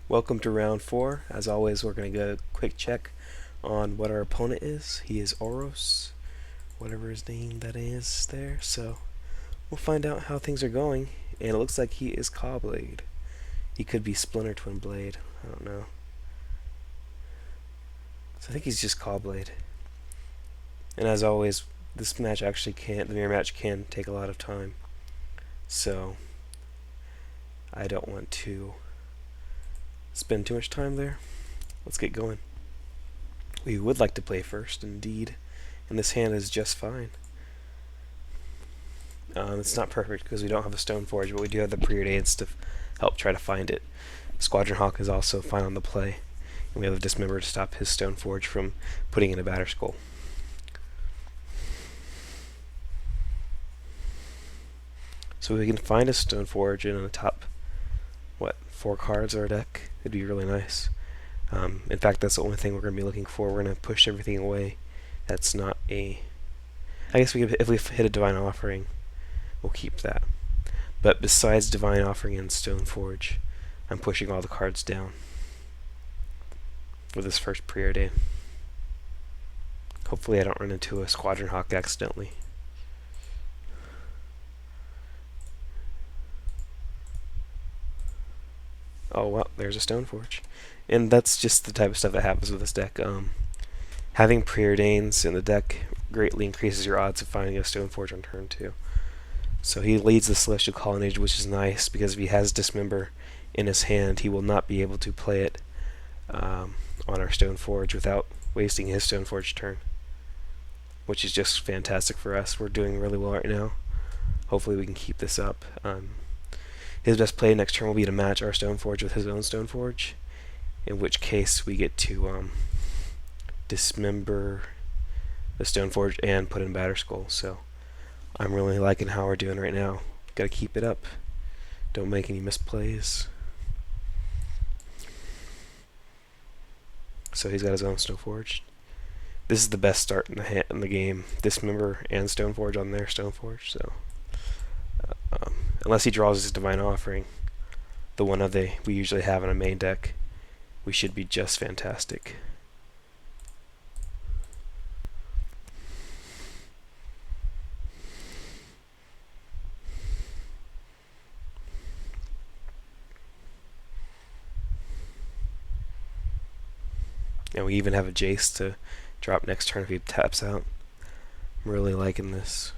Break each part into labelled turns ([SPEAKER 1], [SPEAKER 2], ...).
[SPEAKER 1] Welcome to round 4. As always, we're going to get a quick check on what our opponent is. He is Oros, whatever his name that is there. So we'll find out how things are going. And it looks like he is Cawblade. He could be Splinter Twin Blade. I don't know. So I think he's just Cawblade. And as always, this match actually the mirror match can take a lot of time. So I don't want to spend too much time there. Let's get going. We would like to play first, indeed, and this hand is just fine. It's not perfect because we don't have a Stone Forge, but we do have the preordains to help try to find it. Squadron Hawk is also fine on the play, and we have a Dismember to stop his Stone Forge from putting in a Batter Skull. So we can find a Stone Forge in the top, 4 cards of our deck. It'd be really nice. In fact, that's the only thing we're going to be looking for. We're going to push everything away. That's not a... I guess if we hit a Divine Offering, we'll keep that. But besides Divine Offering and Stone Forge, I'm pushing all the cards down with this first preordain. Hopefully I don't run into a Squadron Hawk accidentally. Oh well, there's a Stone Forge. And that's just the type of stuff that happens with this deck. Having preordains in the deck greatly increases your odds of finding a Stone Forge on turn 2. So he leads the Celestial Colonnade, which is nice, because if he has Dismember in his hand, he will not be able to play it on our Stone Forge without wasting his Stone Forge turn, which is just fantastic for us. We're doing really well right now. Hopefully we can keep this up. His best play next turn will be to match our Stone Forge with his own Stone Forge, in which case we get to Dismember the Stone Forge and put in Batter Skull. So I'm really liking how we're doing right now. Gotta keep it up. Don't make any misplays. So he's got his own Stone Forge. This is the best start in the game. Dismember and Stone Forge on their Stone Forge. So unless he draws his Divine Offering, the one we usually have in a main deck, we should be just fantastic. And we even have a Jace to drop next turn if he taps out. I'm really liking this.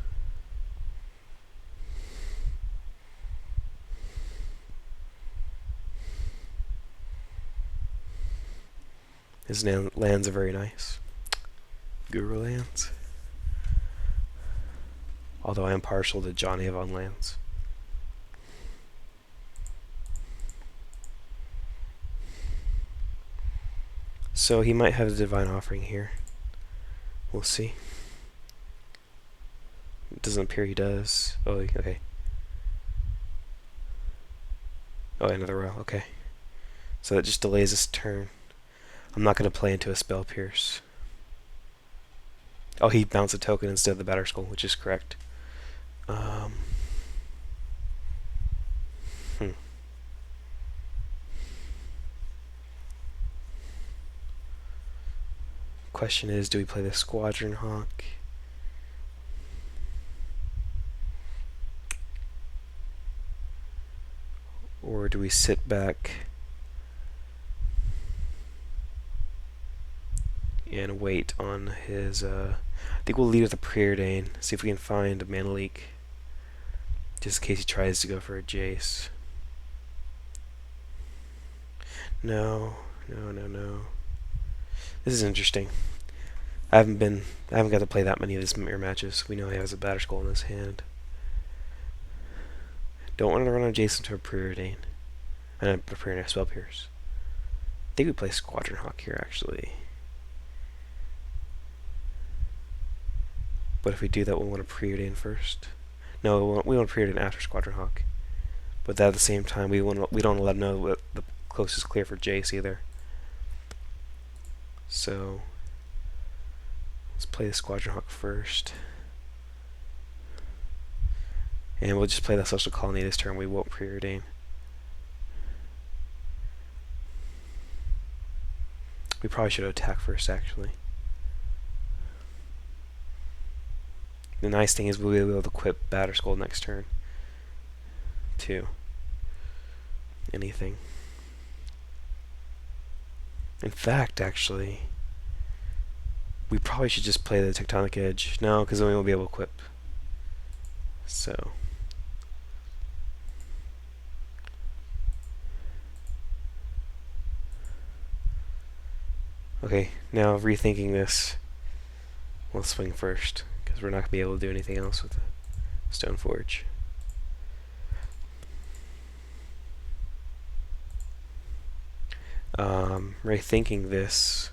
[SPEAKER 1] His lands are very nice. Guru lands. Although I am partial to John Avon lands. So he might have a Divine Offering here. We'll see. It doesn't appear he does. Oh, okay. Oh, another row. Okay. So that just delays his turn. I'm not going to play into a Spell Pierce. Oh, he bounced a token instead of the Batter Skull, which is correct. Question is, do we play the Squadron Hawk? Or do we sit back and wait on his... I think we'll lead with a Preordain, see if we can find a Mana Leak, just in case he tries to go for a Jace. No. This is interesting. I haven't got to play that many of these mirror matches. We know he has a Batter Skull in his hand. Don't want to run a Jace into a Preordain. And a Preordain Spell Pierce. I think we play Squadron Hawk here, actually. But if we do that, we'll want to Preordain first. No, we want to Preordain after Squadron Hawk. But at the same time, we don't let him know what the closest clear for Jace either. So let's play the Squadron Hawk first. And we'll just play the Social Colony this turn. We won't Preordain. We probably should have attacked first, actually. The nice thing is we'll be able to equip Batterskull next turn. Too. Anything. In fact, actually, we probably should just play the Tectonic Edge. No, because then we won't be able to equip. So. Okay, now rethinking this, we'll swing first, because we're not going to be able to do anything else with the Stoneforge. Rethinking this,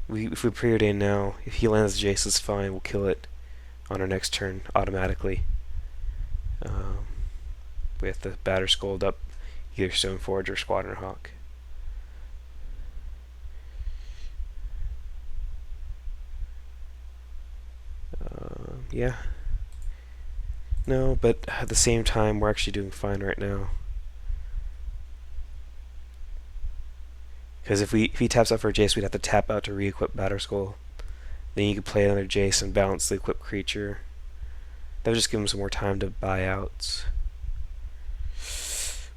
[SPEAKER 1] if we preordain now, if he lands Jace, it's fine, we'll kill it on our next turn automatically. With the Batterskull up either Stoneforge or Squadron Hawk. Yeah. No, but at the same time, we're actually doing fine right now. Because if he taps out for a Jace, we'd have to tap out to re-equip Batterskull. Then you could play another Jace and balance the equipped creature. That would just give him some more time to buy outs.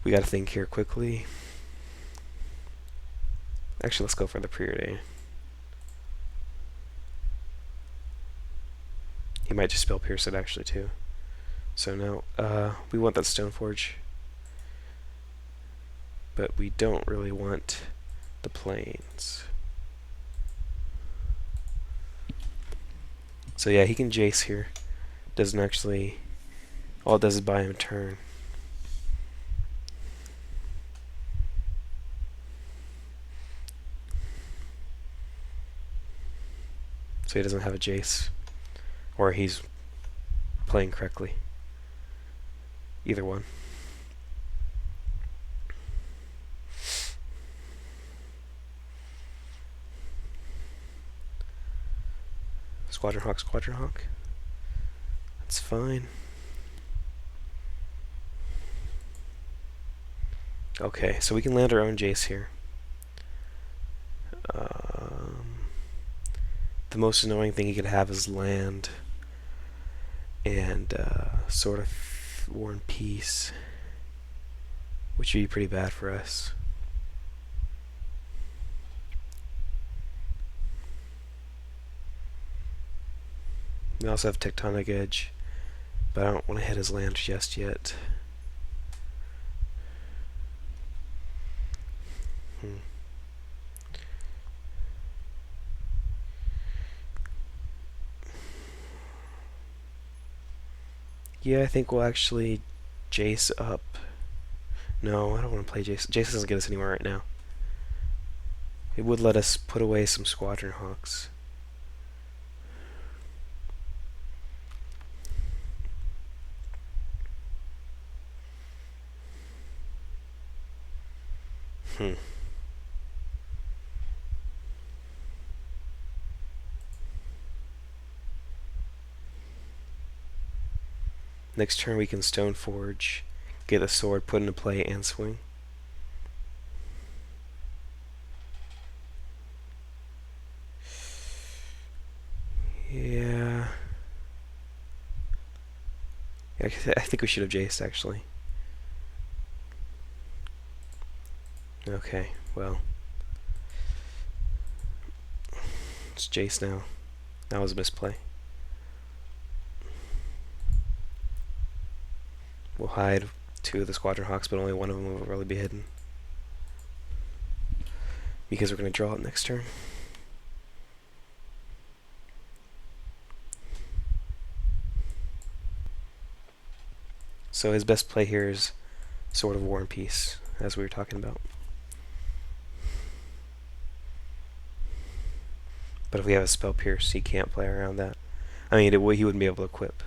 [SPEAKER 1] We gotta think here quickly. Actually, let's go for the preordain. He might just spell Pierce it actually too. So no, we want that Stoneforge. But we don't really want the planes. So yeah, he can Jace here. Doesn't actually... all it does is buy him a turn. So he doesn't have a Jace. Or he's playing correctly. Either one. Squadron Hawk, Squadron Hawk. That's fine. Okay, so we can land our own Jace here. The most annoying thing he could have is land and sort of War and Peace, which would be pretty bad for us. We also have Tectonic Edge, but I don't want to hit his land just yet. Yeah, I think we'll actually Jace up. No, I don't want to play Jace. Jace doesn't get us anywhere right now. It would let us put away some Squadron Hawks. Next turn we can Stoneforge, get the sword put into play, and swing. Yeah. I think we should have Jaced, actually. Okay, well. It's Jace now. That was a misplay. We'll hide two of the Squadron Hawks, but only one of them will really be hidden. Because we're going to draw it next turn. So his best play here is Sword of War and Peace, as we were talking about. But if we have a Spell Pierce, he can't play around that. I mean, he wouldn't be able to equip.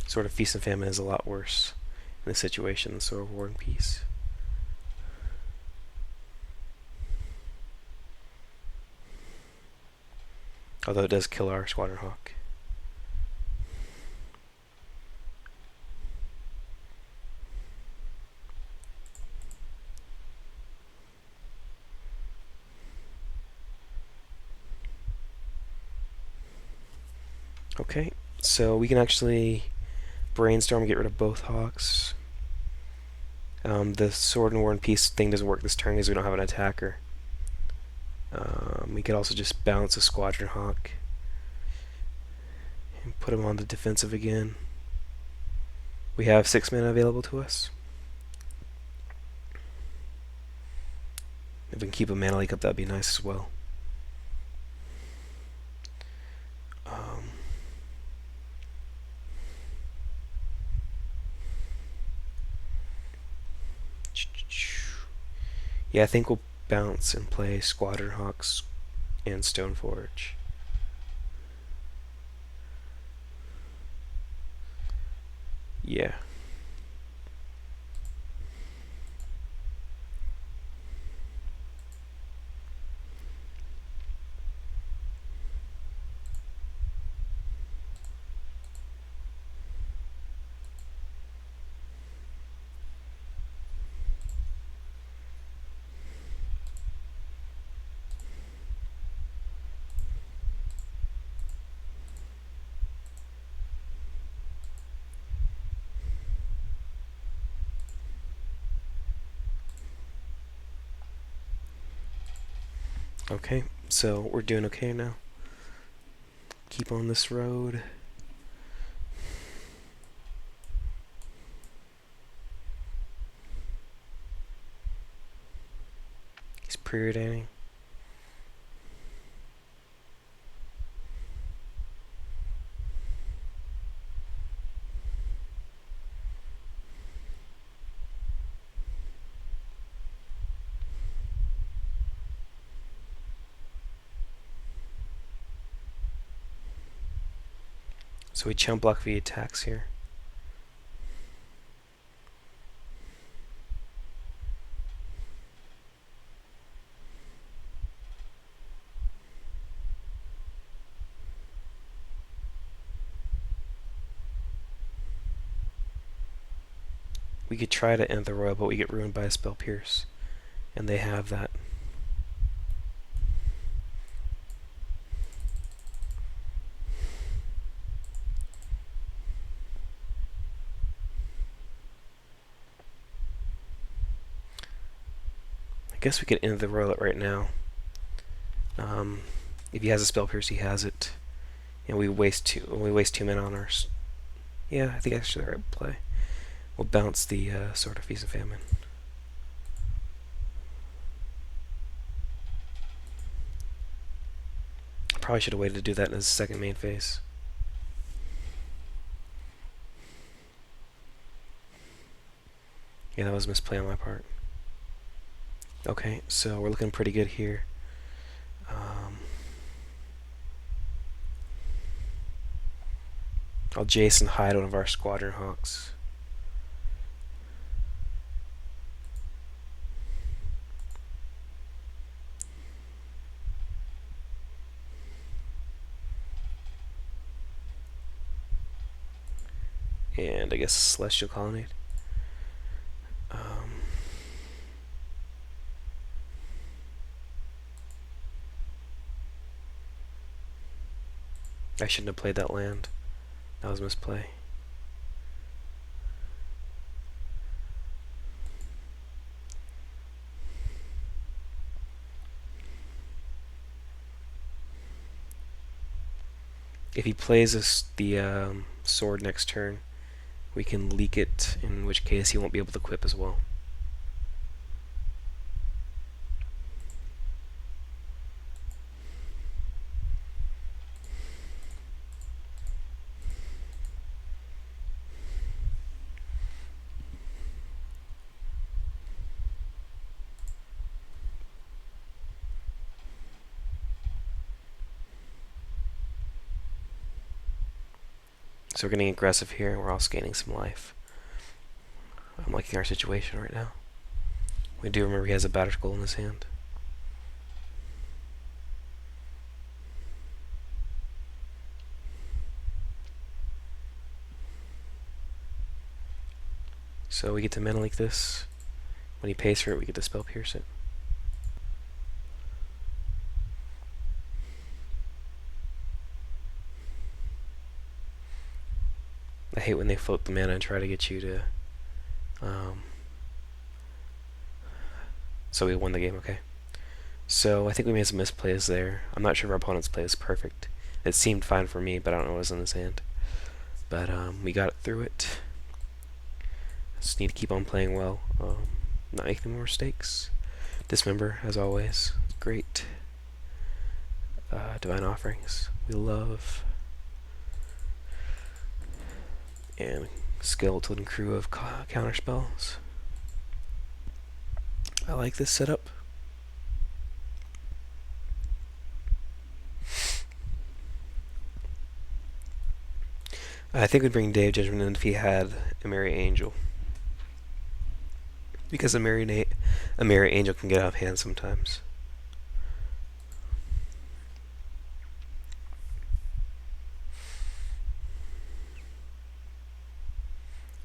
[SPEAKER 1] Sort of Feast and Famine is a lot worse in this situation than Sword of War and Peace. Although it does kill our Squadron Hawk. Okay, so we can actually brainstorm and get rid of both hawks. The sword and war and peace thing doesn't work this turn because we don't have an attacker. We could also just bounce a squadron hawk and put him on the defensive again. We have 6 mana available to us. If we can keep a mana leak up, that'd be nice as well. Yeah, I think we'll bounce and play Squadron Hawks and Stoneforge. Yeah. Okay, so we're doing okay now. Keep on this road. He's preordaining. So we chump block via attacks here. We could try to end the royal, but we get ruined by a spell pierce. And they have that. I guess we could end the royal right now. If he has a spell pierce, he has it. And we waste 2 mana on ours. Yeah, I think that's actually the right play. We'll bounce the Sword of Feast and Famine. Probably should have waited to do that in his second main phase. Yeah, that was a misplay on my part. Okay, so we're looking pretty good here. I'll Jason hide one of our Squadron Hawks. And I guess Celestial Colonnade. I shouldn't have played that land. That was a misplay. If he plays the sword next turn, we can leak it, in which case he won't be able to equip as well. So we're getting aggressive here, and we're also gaining some life. I'm liking our situation right now. We do remember he has a Battered Skull in his hand. So we get to mana leak this. When he pays for it, we get to spell pierce it. I hate when they float the mana and try to get you to... So we won the game, okay. So I think we made some misplays there. I'm not sure if our opponent's play is perfect. It seemed fine for me, but I don't know what was in his hand. But we got it through it. Just need to keep on playing well. Not make any more mistakes. Dismember, as always. Great. Divine Offerings. We love. And Skeleton Crew of counterspells. I like this setup. I think we'd bring Dave Judgment in if he had a Merry Angel. Because a Merry Angel can get out of hand sometimes.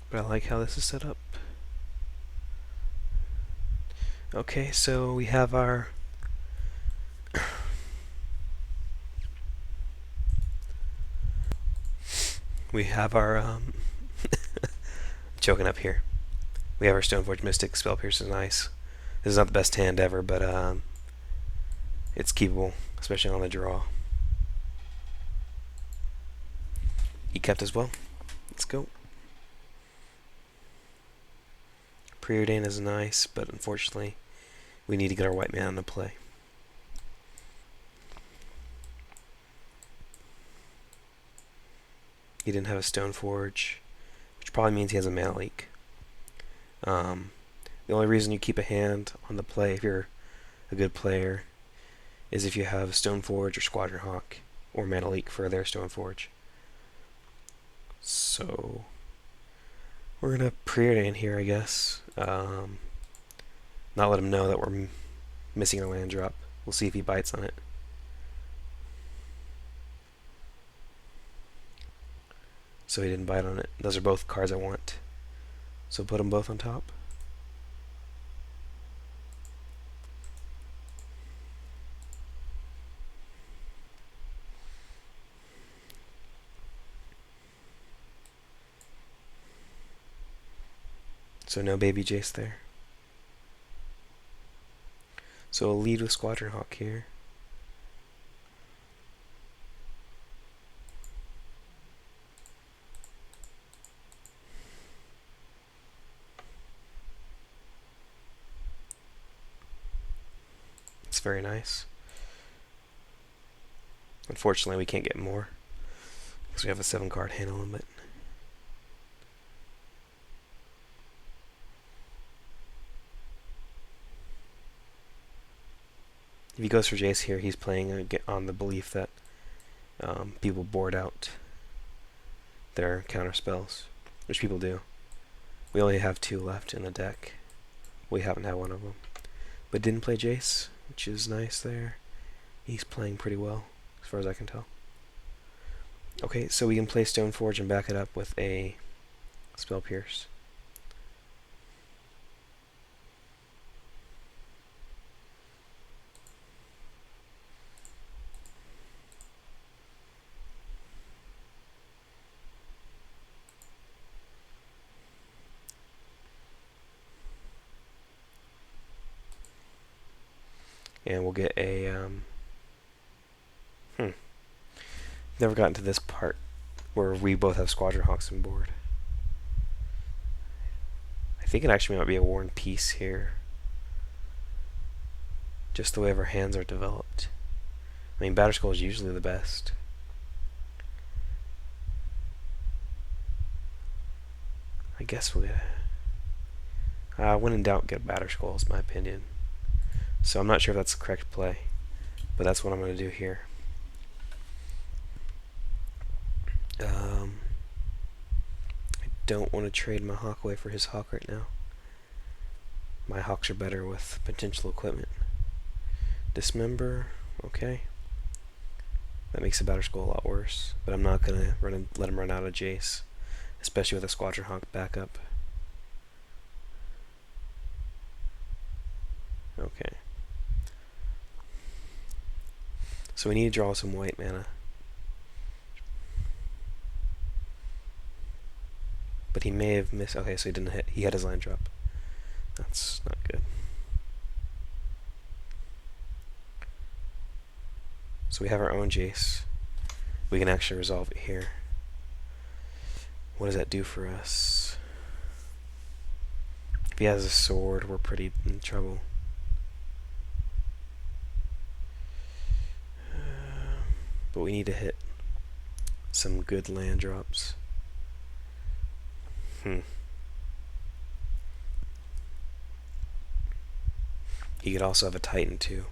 [SPEAKER 1] But I like how this is set up. Okay, so we have our... choking up here. We have our Stoneforge Mystic, Spell Pierce is nice. This is not the best hand ever, but it's keepable, especially on the draw. He kept as well. Let's go. Preordain is nice, but unfortunately, we need to get our white man into play. He didn't have a Stoneforge, which probably means he has a mana leak. The only reason you keep a hand on the play, if you're a good player, is if you have Stoneforge or Squadron Hawk or mana leak for their Stoneforge. So we're gonna preordain here, I guess. Not let him know that we're missing a land drop. We'll see if he bites on it. So he didn't bite on it. Those are both cards I want. So put them both on top. So no baby Jace there. So we'll lead with Squadron Hawk here. It's very nice. Unfortunately, we can't get more because we have a 7-card hand limit. If he goes for Jace here, he's playing on the belief that people board out their counter spells, which people do. We only have 2 left in the deck. We haven't had one of them. But didn't play Jace, which is nice there. He's playing pretty well, as far as I can tell. Okay, so we can play Stoneforge and back it up with a Spell Pierce. And we'll get a, never gotten to this part where we both have Squadron Hawks on board. I think it actually might be a War and Peace here. Just the way our hands are developed. I mean, Batterskull is usually the best. I guess we'll get... when in doubt, get Batterskull is my opinion. So I'm not sure if that's the correct play, but that's what I'm going to do here. I don't want to trade my Hawk away for his Hawk right now. My Hawks are better with potential equipment. Dismember, okay. That makes the Batterskull a lot worse, but I'm not going to let him run out of Jace, especially with a Squadron Hawk backup. Okay. So we need to draw some white mana. But he may have missed. Okay, so he didn't hit. He had his land drop. That's not good. So we have our own Jace. We can actually resolve it here. What does that do for us? If he has a sword, we're pretty in trouble. But we need to hit some good land drops. He could also have a Titan too.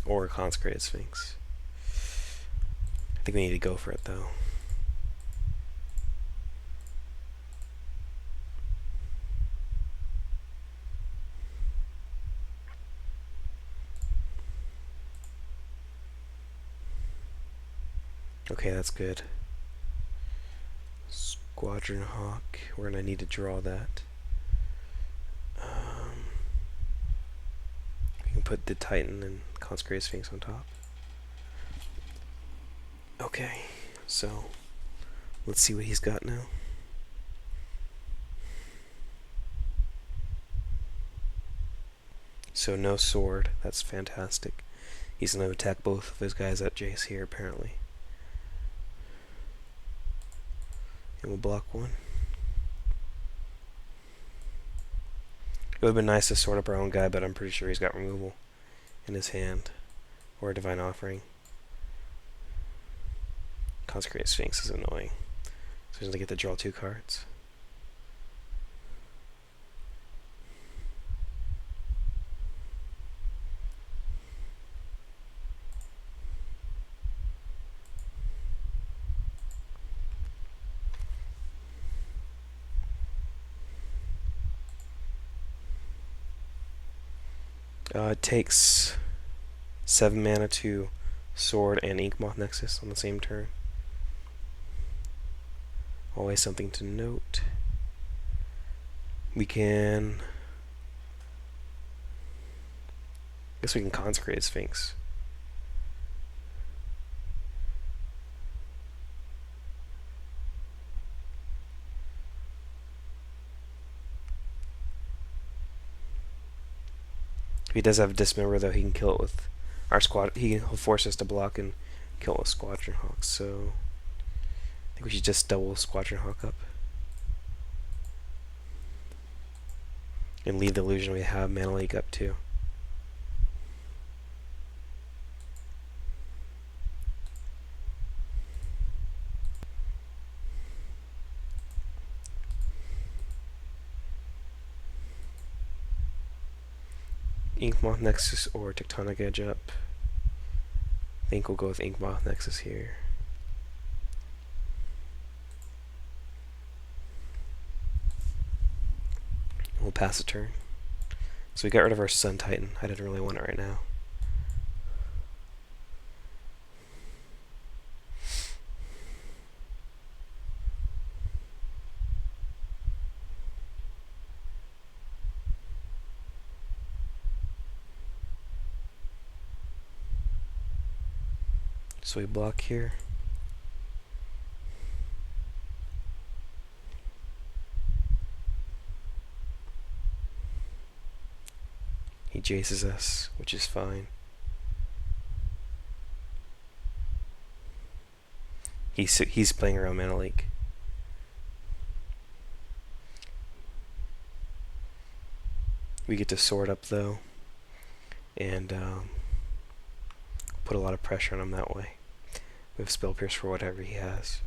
[SPEAKER 1] Or a Consecrated Sphinx. I think we need to go for it though. Okay, that's good. Squadron Hawk. We're gonna need to draw that. We can put the Titan and Consecrated Sphinx on top. Okay, so let's see what he's got now. So no sword. That's fantastic. He's gonna attack both of his guys at Jace here apparently. And we'll block one. It would have been nice to sort up our own guy, but I'm pretty sure he's got removal in his hand. Or a Divine Offering. Consecrated Sphinx is annoying. So he's going to get to draw 2 cards. It takes 7 mana to Sword and Inkmoth Nexus on the same turn. Always something to note. We can... I guess we can Consecrate Sphinx. If he does have a Dismember, though, he can kill it with our squad. He'll force us to block and kill it with Squadron Hawk. So I think we should just double Squadron Hawk up and leave the illusion we have Mana Leak up too. Inkmoth Nexus or Tectonic Edge up. I think we'll go with Inkmoth Nexus here. We'll pass a turn. So we got rid of our Sun Titan. I didn't really want it right now. So we block here. He jaces us, which is fine. He's playing around Mana Leak. We get to sword up though, and put a lot of pressure on him that way. We have Spell Pierce for whatever he has.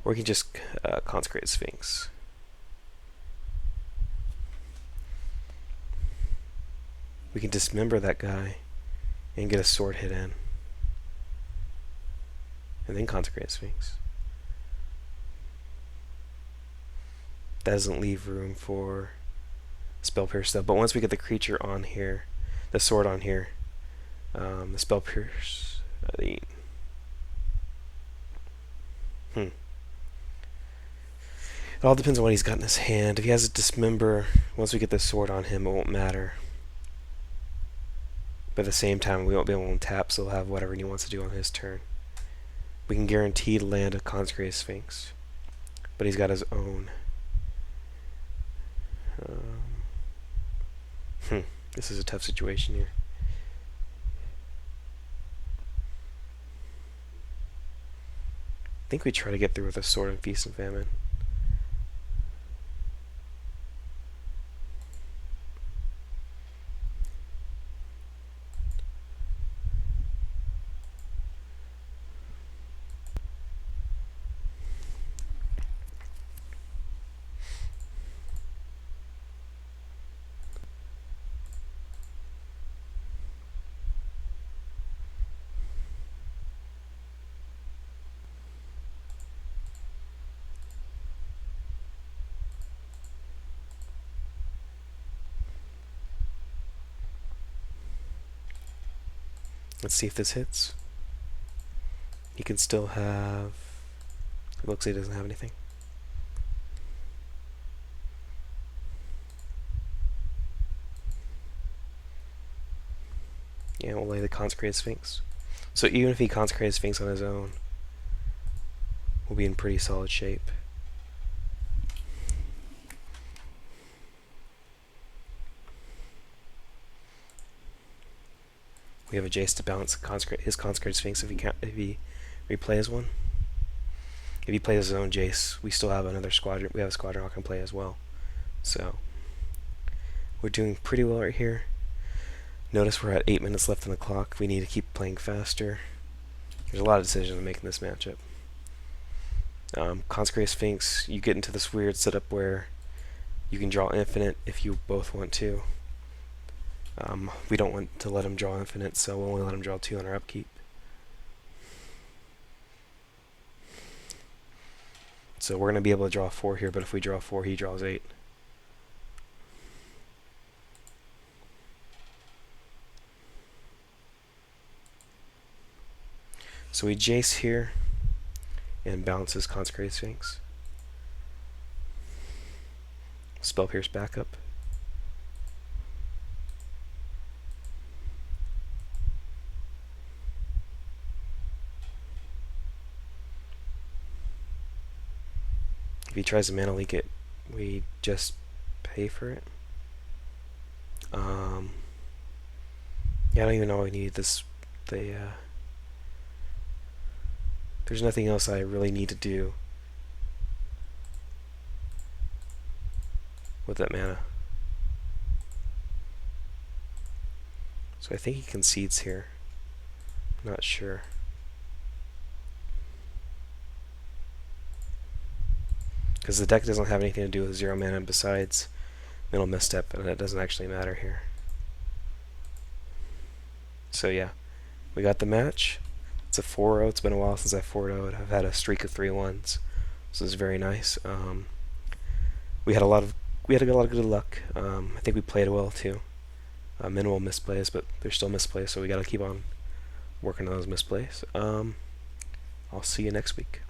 [SPEAKER 1] Or we can just Consecrate Sphinx. We can dismember that guy and get a sword hit in. And then Consecrate Sphinx. That doesn't leave room for Spell Pierce stuff. But once we get the creature on here, the sword on here, the Spell Pierce, It all depends on what he's got in his hand. If he has a Dismember, once we get the sword on him, it won't matter. But at the same time, we won't be able to tap, so he'll have whatever he wants to do on his turn. We can guarantee to land a Consecrated Sphinx. but he's got his own. This is a tough situation here. I think we try to get through with a sword and feast and famine. Let's see if this hits. He can still have... It looks like he doesn't have anything. Yeah, we'll lay the Consecrated Sphinx. So even if he Consecrated Sphinx on his own, we'll be in pretty solid shape. We have a Jace to balance his Consecrated Sphinx if he replays one. If he plays his own Jace, we still have another Squadron. We have a Squadron Hawk in play as well. So we're doing pretty well right here. Notice we're at 8 minutes left on the clock. We need to keep playing faster. There's a lot of decisions to make in this matchup. Consecrated Sphinx, you get into this weird setup where you can draw infinite if you both want to. We don't want to let him draw infinite, so we'll only let him draw 2 on our upkeep. So we're going to be able to draw 4 here, but if we draw 4, he draws 8. So we Jace here and bounces Consecrated Sphinx. Spell Pierce backup. If he tries to mana leak it, we just pay for it. Yeah, I don't even know we need this. There's nothing else I really need to do with that mana. So I think he concedes here. I'm not sure. Because the deck doesn't have anything to do with 0 mana besides Middle Misstep, and it doesn't actually matter here. So yeah, we got the match. It's a 4-0. It's been a while since I 4-0'd. I've had a streak of 3-1s, so it's very nice. We had a lot of good luck. I think we played well too. Minimal misplays, but there's still misplays, so we got to keep on working on those misplays. I'll see you next week.